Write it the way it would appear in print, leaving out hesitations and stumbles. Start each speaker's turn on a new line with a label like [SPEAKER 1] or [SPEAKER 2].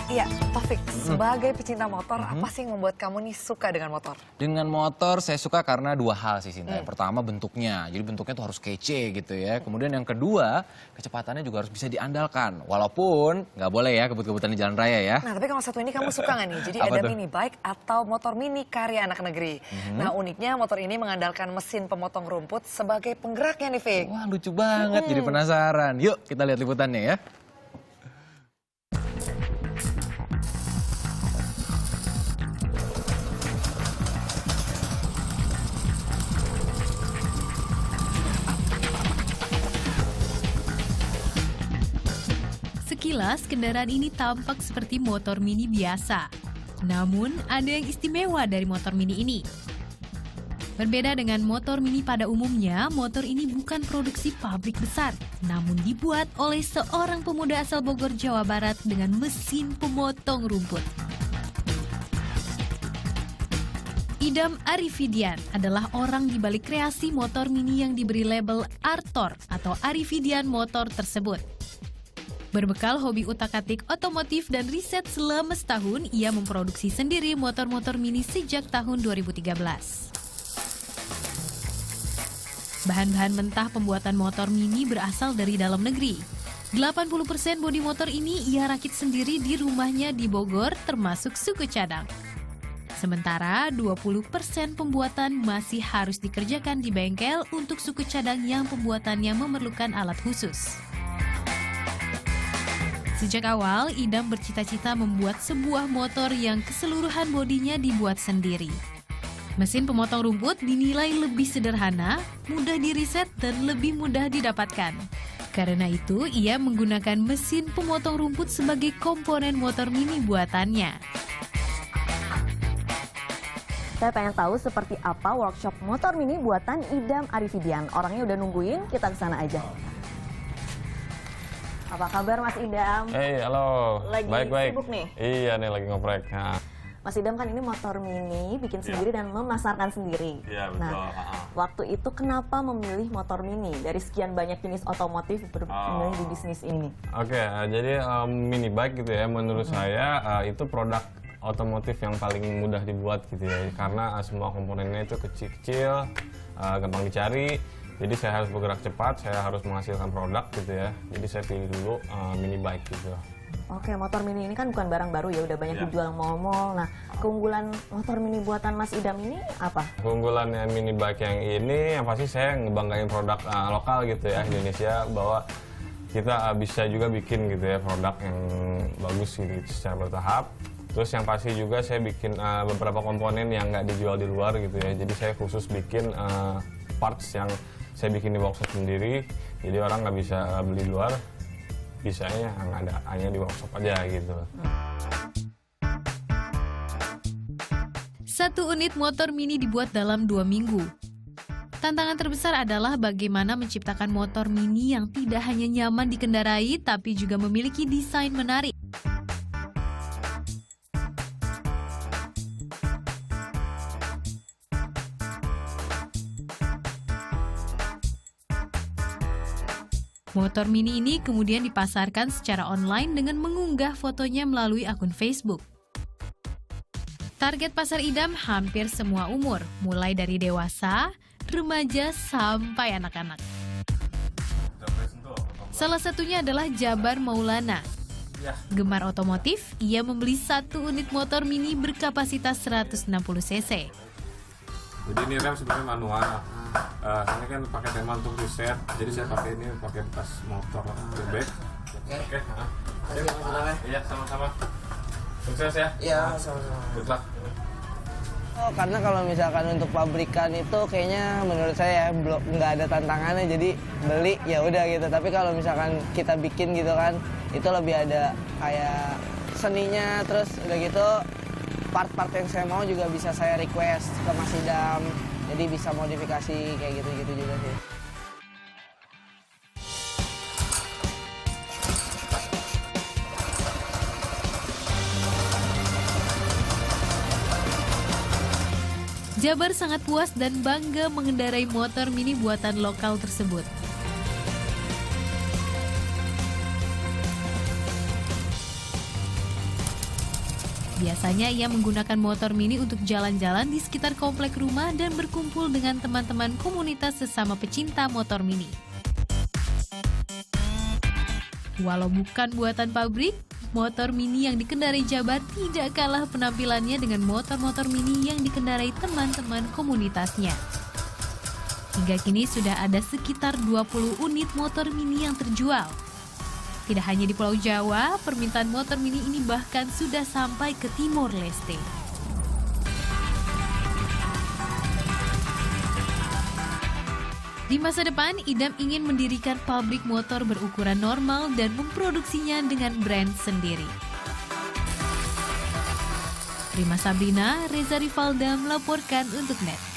[SPEAKER 1] Iya, Taufik, sebagai pecinta motor, apa sih yang membuat kamu nih suka dengan motor?
[SPEAKER 2] Dengan motor saya suka karena dua hal sih, Sinta. Yang pertama bentuknya, jadi bentuknya tuh harus kece gitu ya. Kemudian yang kedua, kecepatannya juga harus bisa diandalkan. Walaupun nggak boleh ya kebut-kebutan di jalan raya ya.
[SPEAKER 1] Nah, tapi kalau satu ini kamu suka nggak nih? Jadi
[SPEAKER 2] Apa
[SPEAKER 1] ada
[SPEAKER 2] tuh?
[SPEAKER 1] mini bike atau motor mini karya anak negeri. Nah, uniknya motor ini mengandalkan mesin pemotong rumput sebagai penggeraknya nih, Fik.
[SPEAKER 2] Wah lucu banget, jadi penasaran. Yuk kita lihat liputannya ya.
[SPEAKER 3] Sekilas, kendaraan ini tampak seperti motor mini biasa. Namun, ada yang istimewa dari motor mini ini. Berbeda dengan motor mini pada umumnya, motor ini bukan produksi pabrik besar, namun dibuat oleh seorang pemuda asal Bogor, Jawa Barat dengan mesin pemotong rumput. Idam Arifidian adalah orang di balik kreasi motor mini yang diberi label Artor atau Arifidian Motor tersebut. Berbekal hobi utak-atik otomotif dan riset selama setahun, ia memproduksi sendiri motor-motor mini sejak tahun 2013. Bahan-bahan mentah pembuatan motor mini berasal dari dalam negeri. 80% bodi motor ini ia rakit sendiri di rumahnya di Bogor, termasuk suku cadang. Sementara 20% pembuatan masih harus dikerjakan di bengkel untuk suku cadang yang pembuatannya memerlukan alat khusus. Sejak awal, Idam bercita-cita membuat sebuah motor yang keseluruhan bodinya dibuat sendiri. Mesin pemotong rumput dinilai lebih sederhana, mudah diriset, dan lebih mudah didapatkan. Karena itu, ia menggunakan mesin pemotong rumput sebagai komponen motor mini buatannya.
[SPEAKER 4] Saya pengen tahu seperti apa workshop motor mini buatan Idam Arifidian. Orangnya udah nungguin, kita ke sana aja. Apa kabar Mas Idam?
[SPEAKER 5] Halo.
[SPEAKER 4] Lagi
[SPEAKER 5] Baik-baik.
[SPEAKER 4] sibuk nih?
[SPEAKER 5] Iya nih lagi ngoprek. Nah,
[SPEAKER 4] Mas Idam kan ini motor mini, bikin sendiri dan memasarkan sendiri.
[SPEAKER 5] Iya, betul.
[SPEAKER 4] Nah, waktu itu kenapa memilih motor mini? Dari sekian banyak jenis otomotif memilih di bisnis ini?
[SPEAKER 5] Oke, jadi mini bike gitu ya, menurut saya itu produk otomotif yang paling mudah dibuat gitu ya. Karena semua komponennya itu kecil-kecil, gampang dicari. Jadi saya harus bergerak cepat, saya harus menghasilkan produk gitu ya. Jadi saya pilih dulu mini bike gitu.
[SPEAKER 4] Oke, motor mini ini kan bukan barang baru ya, udah banyak dijual mall-mall. Nah, keunggulan motor mini buatan Mas Idam ini apa?
[SPEAKER 5] Keunggulannya mini bike yang ini, yang pasti saya ngebanggain produk lokal gitu ya, Indonesia, bahwa kita bisa juga bikin gitu ya produk yang bagus gitu secara bertahap. Terus yang pasti juga saya bikin beberapa komponen yang nggak dijual di luar gitu ya. Jadi saya khusus bikin parts yang saya bikin di workshop sendiri. Jadi orang nggak bisa beli di luar, bisanya hanya di workshop aja gitu.
[SPEAKER 3] Satu unit motor mini dibuat dalam 2 minggu. Tantangan terbesar adalah bagaimana menciptakan motor mini yang tidak hanya nyaman dikendarai, tapi juga memiliki desain menarik. Motor mini ini kemudian dipasarkan secara online dengan mengunggah fotonya melalui akun Facebook. Target pasar Idam hampir semua umur, mulai dari dewasa, remaja, sampai anak-anak. Salah satunya adalah Jabar Maulana. Gemar otomotif, ia membeli satu unit motor mini berkapasitas 160 cc.
[SPEAKER 6] Jadi ini rem sebenarnya manual. Ini kan pakai tema untuk riset, jadi saya pakai ini pakai bekas motor bebek. Oke. Iya, sama-sama. Sukses ya.
[SPEAKER 7] Iya, sama-sama.
[SPEAKER 6] Good luck.
[SPEAKER 7] Oh, karena kalau misalkan untuk pabrikan itu kayaknya menurut saya belum nggak ada tantangannya, jadi beli ya udah gitu. Tapi kalau misalkan kita bikin gitu kan, itu lebih ada kayak seninya, terus udah gitu part-part yang saya mau juga bisa saya request ke Mas Idam. Jadi bisa modifikasi kayak gitu-gitu juga sih.
[SPEAKER 3] Jabar sangat puas dan bangga mengendarai motor mini buatan lokal tersebut. Biasanya ia menggunakan motor mini untuk jalan-jalan di sekitar komplek rumah dan berkumpul dengan teman-teman komunitas sesama pecinta motor mini. Walau bukan buatan pabrik, motor mini yang dikendarai Jabar tidak kalah penampilannya dengan motor-motor mini yang dikendarai teman-teman komunitasnya. Hingga kini sudah ada sekitar 20 unit motor mini yang terjual. Tidak hanya di Pulau Jawa, permintaan motor mini ini bahkan sudah sampai ke Timor Leste. Di masa depan, Idam ingin mendirikan pabrik motor berukuran normal dan memproduksinya dengan brand sendiri. Rima Sabrina, Reza Rivalda melaporkan untuk NET.